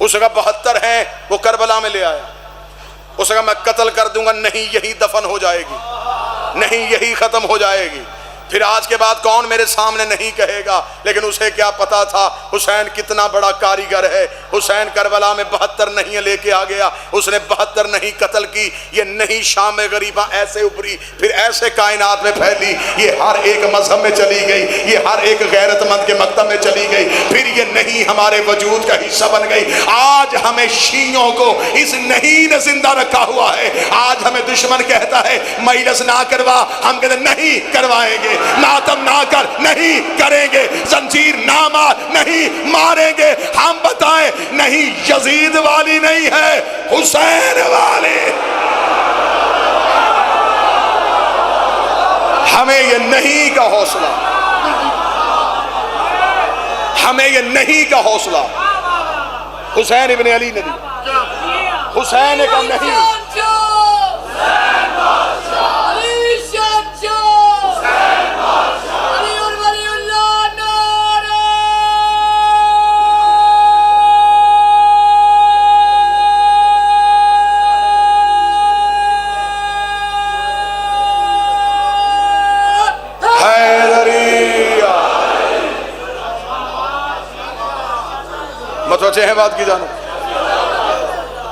اسے کہا 72 ہیں، وہ کربلا میں لے آیا. اسے کہا میں قتل کر دوں گا، نہیں یہی دفن ہو جائے گی، نہیں یہی ختم ہو جائے گی. پھر آج کے بعد کون میرے سامنے نہیں کہے گا. لیکن اسے کیا پتا تھا حسین کتنا بڑا کاریگر ہے. حسین کربلا میں 72 نہیں لے کے آ گیا. اس نے 72 نہیں قتل کی. یہ نہیں شام میں غریباں ایسے ابھری، پھر ایسے کائنات میں پھیلی. یہ ہر ایک مذہب میں چلی گئی، یہ ہر ایک غیرت مند کے مکتب میں چلی گئی. پھر یہ نہیں ہمارے وجود کا حصہ بن گئی. آج ہمیں شیعوں کو اس نہیں نے زندہ رکھا ہوا ہے. آج ہمیں دشمن کہتا ہے مجلس نہ کروا، ہم کہتے ہیں نہیں کروائیں گے. ماتم نہ کر، نہیں کریں گے. زنجیر نہ مار، نہیں ماریں گے. ہم بتائیں نہیں یزید والی نہیں ہے، حسین والی. ہمیں یہ نہیں کا حوصلہ، ہمیں یہ نہیں کا حوصلہ حسین ابن علی نے دیا. حسین کا نہیں. متوجہ ہے بات کی جانو.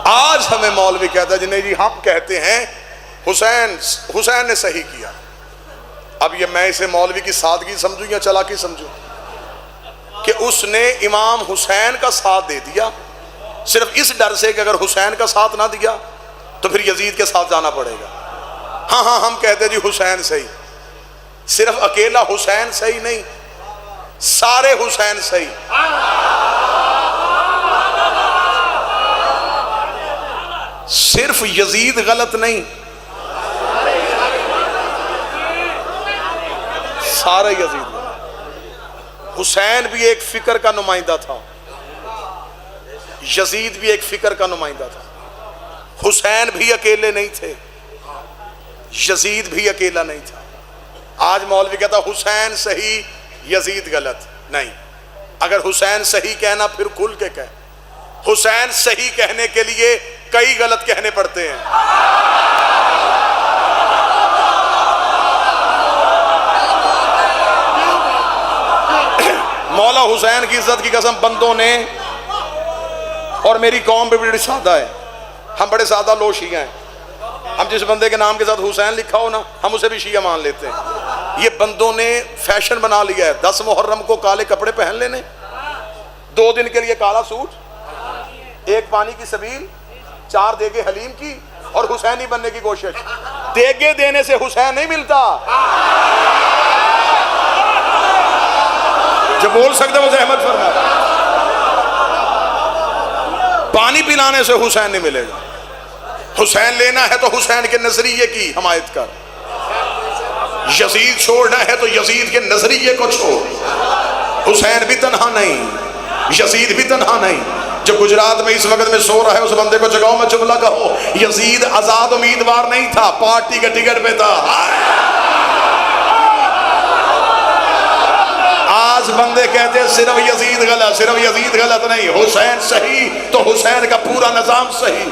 آج ہمیں مولوی کہتا ہے جنہیں جی ہم کہتے ہیں حسین نے صحیح کیا. اب یہ میں اسے مولوی کی سادگی سمجھوں یا چلاکی سمجھوں کہ اس نے امام حسین کا ساتھ دے دیا صرف اس ڈر سے کہ اگر حسین کا ساتھ نہ دیا تو پھر یزید کے ساتھ جانا پڑے گا. ہاں ہم کہتے ہیں جی حسین صحیح. صرف اکیلا حسین صحیح نہیں، سارے حسین صحیح. صرف یزید غلط نہیں، سارے یزید غلط. حسین بھی ایک فکر کا نمائندہ تھا، یزید بھی ایک فکر کا نمائندہ تھا. حسین بھی اکیلے نہیں تھے، یزید بھی اکیلا نہیں تھا. آج مولوی کہتا حسین صحیح یزید غلط. نہیں، اگر حسین صحیح کہنا پھر کھل کے کہہ. حسین صحیح کہنے کے لیے کئی غلط کہنے پڑتے ہیں. مولا حسین کی عزت کی قسم بندوں نے، اور میری قوم بھی بڑی سادہ ہے، ہم بڑے سادہ لوگ شیعہ ہیں. ہم جس بندے کے نام کے ساتھ حسین لکھا ہو نا ہم اسے بھی شیعہ مان لیتے ہیں. یہ بندوں نے فیشن بنا لیا ہے 10 محرم کو کالے کپڑے پہن لینے، 2 دن کے لیے کالا سوٹ، 1 پانی کی سبیل، 4 دیگے حلیم کی، اور حسینی بننے کی کوشش. دیگے دینے سے حسین نہیں ملتا. جو بول سکتے وہ زحمت فرما. پانی پلانے سے حسین نہیں ملے گا. حسین لینا ہے تو حسین کے نظریے کی حمایت کر. یزید چھوڑنا ہے تو یزید کے نظریے کو چھوڑ. حسین بھی تنہا نہیں، یزید بھی تنہا نہیں. جو گجرات میں اس وقت میں سو رہا ہے اس بندے کو جگاؤ میں جملہ کہو، یزید آزاد امیدوار نہیں تھا، پارٹی کے ٹکٹ پہ تھا. آج بندے کہتے ہیں صرف یزید غلط، صرف یزید غلط نہیں، حسین صحیح تو حسین کا پورا نظام صحیح.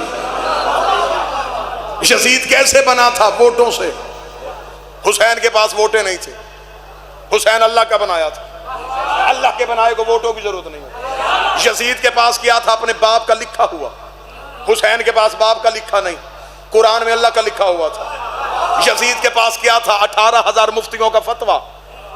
یزید کیسے بنا تھا؟ ووٹوں سے. حسین کے پاس ووٹیں نہیں تھے، حسین اللہ کا بنایا تھا. اللہ کے بنائے کو ووٹوں کی ضرورت نہیں. یزید کے پاس کیا تھا؟ اپنے باپ کا لکھا ہوا. حسین کے پاس باپ کا لکھا نہیں، قرآن میں اللہ کا لکھا ہوا تھا. یزید کے پاس کیا تھا؟ 18,000 مفتیوں کا فتویٰ.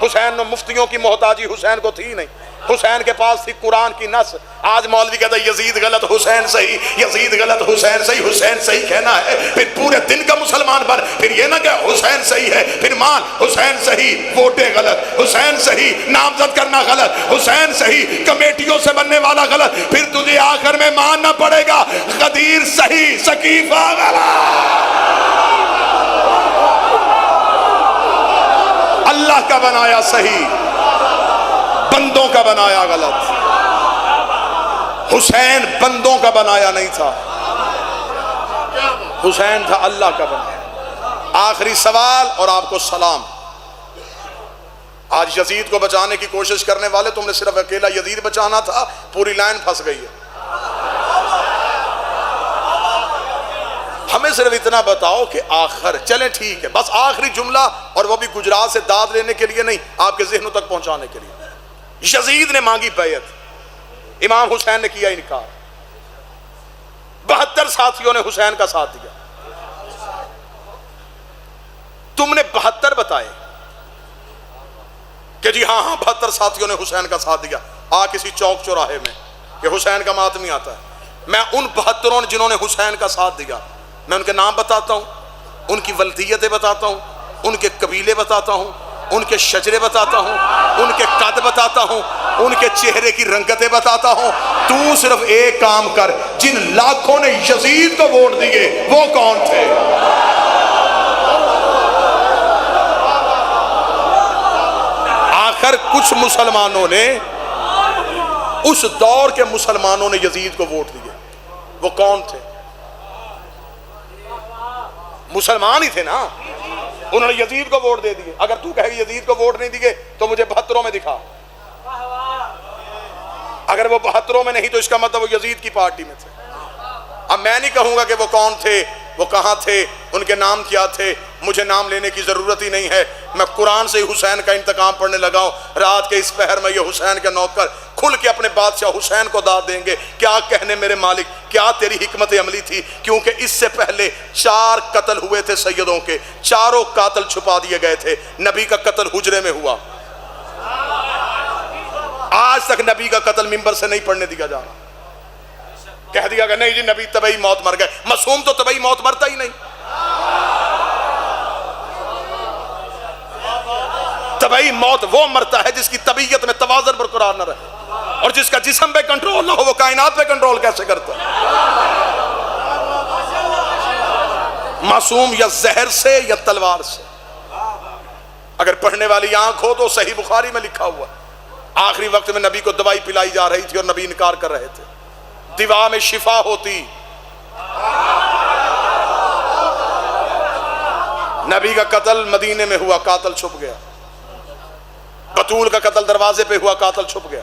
حسین نے مفتیوں کی محتاجی حسین کو تھی نہیں، حسین کے پاس تھی قرآن کی نص. آج مولوی کہتا ہے یزید غلط حسین صحیح، یزید غلط حسین صحیح. حسین صحیح کہنا ہے پھر پورے دن کا مسلمان بن، پھر یہ نہ کہ حسین صحیح ہے پھر مان حسین صحیح ووٹیں غلط، حسین صحیح نامزد کرنا غلط، حسین صحیح کمیٹیوں سے بننے والا غلط. پھر تجھے آخر میں ماننا پڑے گا غدیر صحیح، سقیفہ غلط. اللہ کا بنایا صحیح، بندوں کا بنایا غلط. حسین بندوں کا بنایا نہیں تھا، حسین تھا اللہ کا بنایا. آخری سوال اور آپ کو سلام. آج یزید کو بچانے کی کوشش کرنے والے، تم نے صرف اکیلا یزید بچانا تھا، پوری لائن پھنس گئی ہے. صرف اتنا بتاؤ کہ آخر چلیں ٹھیک ہے، بس آخری جملہ، اور وہ بھی گجرات سے داد لینے کے لیے نہیں، آپ کے ذہنوں تک پہنچانے کے لیے۔ یزید نے مانگی بیعت، امام حسین نے کیا انکار، 72 ساتھیوں نے حسین کا ساتھ دیا۔ تم نے 72 بتائے کہ جی ہاں 72 ساتھیوں نے حسین کا ساتھ دیا، کسی چوک چوراہے میں کہ حسین کا ماتمی آتا ہے۔ میں ان 72 جنہوں نے حسین کا ساتھ دیا، میں ان کے نام بتاتا ہوں، ان کی ولدیتیں بتاتا ہوں، ان کے قبیلے بتاتا ہوں، ان کے شجرے بتاتا ہوں، ان کے قد بتاتا ہوں، ان کے چہرے کی رنگتیں بتاتا ہوں۔ تو صرف ایک کام کر، جن لاکھوں نے یزید کو ووٹ دیے وہ کون تھے؟ آخر کچھ مسلمانوں نے، اس دور کے مسلمانوں نے یزید کو ووٹ دیے، وہ کون تھے؟ مسلمان ہی تھے نا، انہوں نے یزید کو ووٹ دے دیے۔ اگر تو کہے کہ یزید کو ووٹ نہیں دیے تو مجھے 72 میں دکھا، اگر وہ 72 میں نہیں تو اس کا مطلب وہ یزید کی پارٹی میں تھے۔ اب میں نہیں کہوں گا کہ وہ کون تھے، وہ کہاں تھے، ان کے نام کیا تھے، مجھے نام لینے کی ضرورت ہی نہیں ہے۔ میں قرآن سے حسین کا انتقام پڑھنے لگا ہوں۔ رات کے اس پہر میں یہ حسین کے نوکر کھل کے اپنے بادشاہ حسین کو داد دیں گے، کیا کہنے میرے مالک، کیا تیری حکمت عملی تھی؟ کیونکہ اس سے پہلے 4 قتل ہوئے تھے سیدوں کے، چاروں قاتل چھپا دیے گئے تھے۔ نبی کا قتل حجرے میں ہوا، آج تک نبی کا قتل منبر سے نہیں پڑھنے دیا جا رہا۔ کہہ دیا کہ نہیں جی نبی طبعی موت مر گئے، معصوم تو طبعی موت مرتا ہی نہیں۔ طبعی موت وہ مرتا ہے جس کی طبیعت میں توازن برقرار نہ رہے، اور جس کا جسم پہ کنٹرول نہ ہو وہ کائنات پہ کنٹرول کیسے کرتا ہے؟ معصوم یا زہر سے یا تلوار سے۔ اگر پڑھنے والی آنکھ ہو تو صحیح بخاری میں لکھا ہوا، آخری وقت میں نبی کو دوائی پلائی جا رہی تھی اور نبی انکار کر رہے تھے، دوا میں شفا ہوتی۔ نبی کا قتل مدینے میں ہوا، قاتل چھپ گیا۔ بطول کا قتل دروازے پہ ہوا، قاتل چھپ گیا۔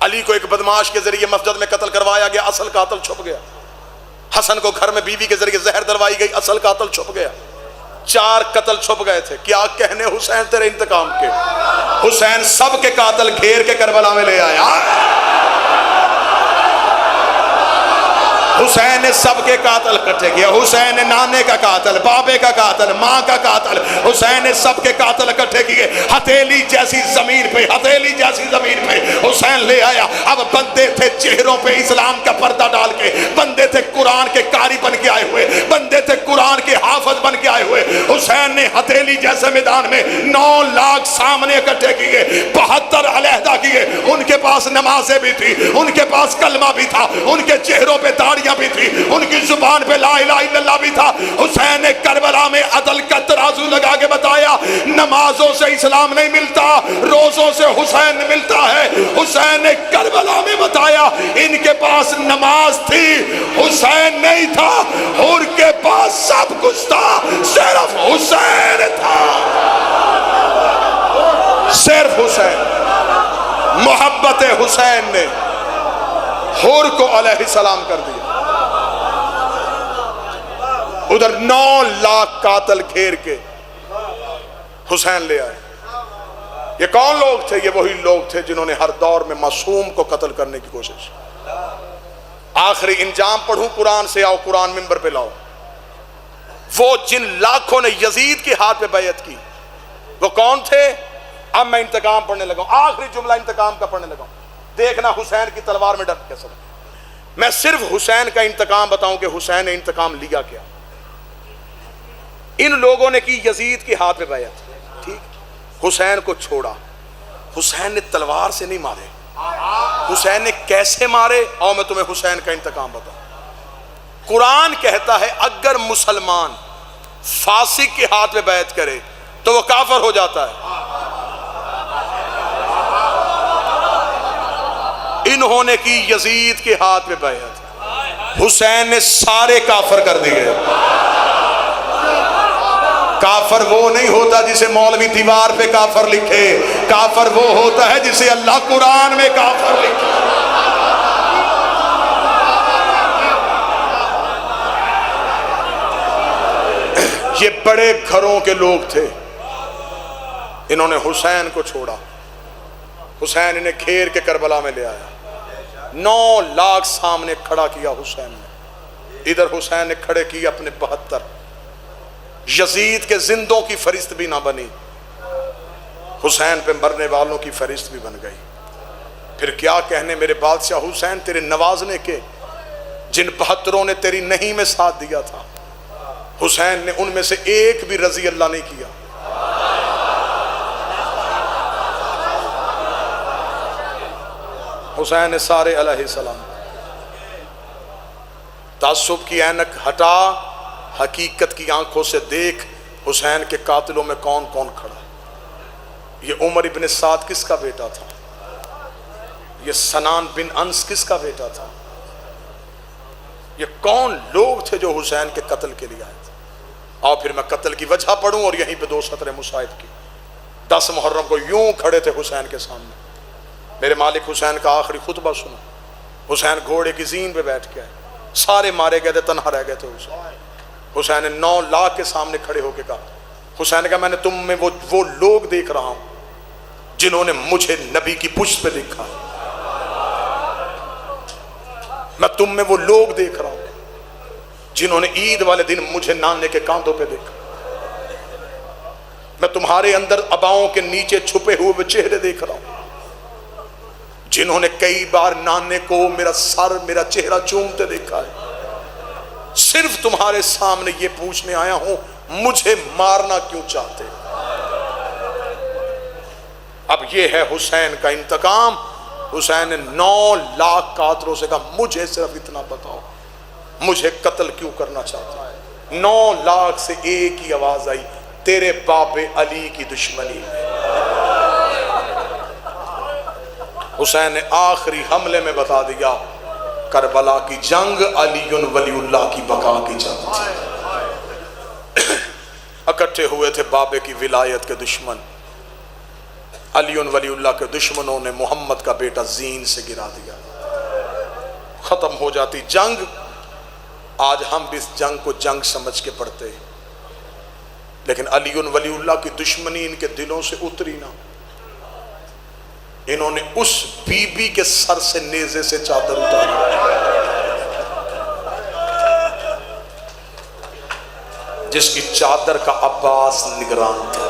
علی کو ایک بدماش کے ذریعے مسجد میں قتل کروایا گیا، اصل قاتل چھپ گیا۔ حسن کو گھر میں بیوی کے ذریعے زہر دلوائی گئی، اصل قاتل چھپ گیا۔ 4 قتل چھپ گئے تھے۔ کیا کہنے حسین تیرے انتقام کے؟ حسین سب کے قاتل گھیر کے کربلا میں لے آیا۔ حسین نے سب کے قاتل اکٹھے کیا۔ حسین نے نانے کا قاتل، بابے کا قاتل، ماں کا قاتل، حسین نے سب کے قاتل اکٹھے کیے۔ ہتھیلی جیسی زمین پہ، ہتھیلی جیسی زمین پہ حسین لے آیا۔ اب بندے تھے چہروں پہ اسلام کا پردہ ڈال کے، بندے تھے قرآن کے قاری بن کے آئے ہوئے، بندے تھے قرآن کے حافظ بن کے آئے ہوئے۔ حسین نے ہتھیلی جیسے میدان میں 9 لاکھ سامنے اکٹھے کیے، 72 علیحدہ کیے۔ ان کے پاس نمازیں بھی تھی، ان کے پاس کلمہ بھی تھا، ان کے چہروں پہ داڑیاں بھی تھی، ان کی زبان پہ لا الہ الا اللہ بھی تھا۔ حسین نے کربلا میں عدل کا ترازو لگا کے بتایا، نمازوں سے اسلام نہیں ملتا، روزوں سے حسین ملتا ہے۔ حسین نے کربلا میں بتایا ان کے پاس نماز تھی، حسین نہیں تھا۔ حور کے پاس سب کچھ تھا، صرف حسین تھا، صرف حسین۔ محبت حسین نے حور کو علیہ السلام کر دیا۔ ادھر 9 لاکھ قاتل گھیر کے حسین لے آئے۔ یہ کون لوگ تھے؟ یہ وہی لوگ تھے جنہوں نے ہر دور میں معصوم کو قتل کرنے کی کوشش۔ آخری انجام پڑھوں قرآن سے، آؤ قرآن منبر پہ لاؤ۔ وہ جن لاکھوں نے یزید کے ہاتھ پہ بیعت کی وہ کون تھے؟ اب میں انتقام پڑھنے لگا ہوں، آخری جملہ انتقام کا پڑھنے لگا ہوں۔ دیکھنا حسین کی تلوار میں ڈر کیسا لگا۔ میں صرف حسین کا انتقام بتاؤں کہ حسین نے انتقام لیا کیا۔ ان لوگوں نے کی یزید کے ہاتھ پہ بیعت، ٹھیک، حسین کو چھوڑا۔ حسین نے تلوار سے نہیں مارے، حسین نے کیسے مارے؟ اور میں تمہیں حسین کا انتقام بتاؤں۔ قرآن کہتا ہے اگر مسلمان فاسق کے ہاتھ پہ بیعت کرے تو وہ کافر ہو جاتا ہے۔ انہوں نے کی یزید کے ہاتھ پہ بیعت، حسین نے سارے کافر کر دیے۔ کافر وہ نہیں ہوتا جسے مولوی دیوار پہ کافر لکھے، کافر وہ ہوتا ہے جسے اللہ قرآن میں کافر لکھے۔ یہ بڑے گھروں کے لوگ تھے، انہوں نے حسین کو چھوڑا، حسین انہیں گھیر کے کربلا میں لے آیا، 9 لاکھ سامنے کھڑا کیا حسین نے، ادھر حسین نے کھڑے کی اپنے 72، یزید کے زندوں کی فہرست بھی نہ بنی، حسین پہ مرنے والوں کی فہرست بھی بن گئی۔ پھر کیا کہنے میرے بادشاہ حسین تیرے نوازنے کے، جن 72 نے تیری نہیں میں ساتھ دیا تھا، حسین نے ان میں سے ایک بھی رضی اللہ نہیں کیا۔ حسین نے سارے علیہ السلام، تعصب کی اینک ہٹا، حقیقت کی آنکھوں سے دیکھ حسین کے قاتلوں میں کون کون کھڑا۔ یہ عمر ابن سعد کس کا بیٹا تھا؟ یہ سنان بن انس کس کا بیٹا تھا؟ یہ کون لوگ تھے جو حسین کے قتل کے لیے آئے تھے؟ اور پھر میں قتل کی وجہ پڑھوں اور یہیں پہ 2 سطریں مصائب کی۔ 10 محرم کو یوں کھڑے تھے حسین کے سامنے، میرے مالک حسین کا آخری خطبہ سنا، حسین گھوڑے کی زین پہ بیٹھ کے آئے، سارے مارے گئے تھے، تنہا رہ گئے تھے حسین نے 9 لاکھ کے سامنے کھڑے ہو کے کہا، حسین نے کہا میں نے تم میں وہ لوگ دیکھ رہا ہوں جنہوں نے مجھے نبی کی پشت پہ دیکھا، میں تم میں وہ لوگ دیکھ رہا ہوں جنہوں نے عید والے دن مجھے نانے کے کاندھوں پہ دیکھا، میں تمہارے اندر عباؤں کے نیچے چھپے ہوئے چہرے دیکھ رہا ہوں جنہوں نے کئی بار نانے کو میرا سر میرا چہرہ چومتے دیکھا ہے، صرف تمہارے سامنے یہ پوچھنے آیا ہوں مجھے مارنا کیوں چاہتے؟ اب یہ ہے حسین کا انتقام۔ حسین نے 9 لاکھ قاتلوں سے کہا مجھے صرف اتنا بتاؤ مجھے قتل کیوں کرنا چاہتا ہے؟ 9 لاکھ سے ایک ہی آواز آئی، تیرے باب علی کی دشمنی ہے۔ حسین نے آخری حملے میں بتا دیا کربلا کی جنگ علی ولی اللہ کی بقا کی جنگ تھی۔ اکٹھے ہوئے تھے بابے کی ولایت کے دشمن، علی ولی اللہ کے دشمنوں نے محمد کا بیٹا زین سے گرا دیا، ختم ہو جاتی جنگ۔ آج ہم بھی اس جنگ کو جنگ سمجھ کے پڑھتے ہیں، لیکن علی ولی اللہ کی دشمنی ان کے دلوں سے اتری نہ۔ انہوں نے اس بی بی کے سر سے نیزے سے چادر اتاری جس کی چادر کا عباس نگران تھا۔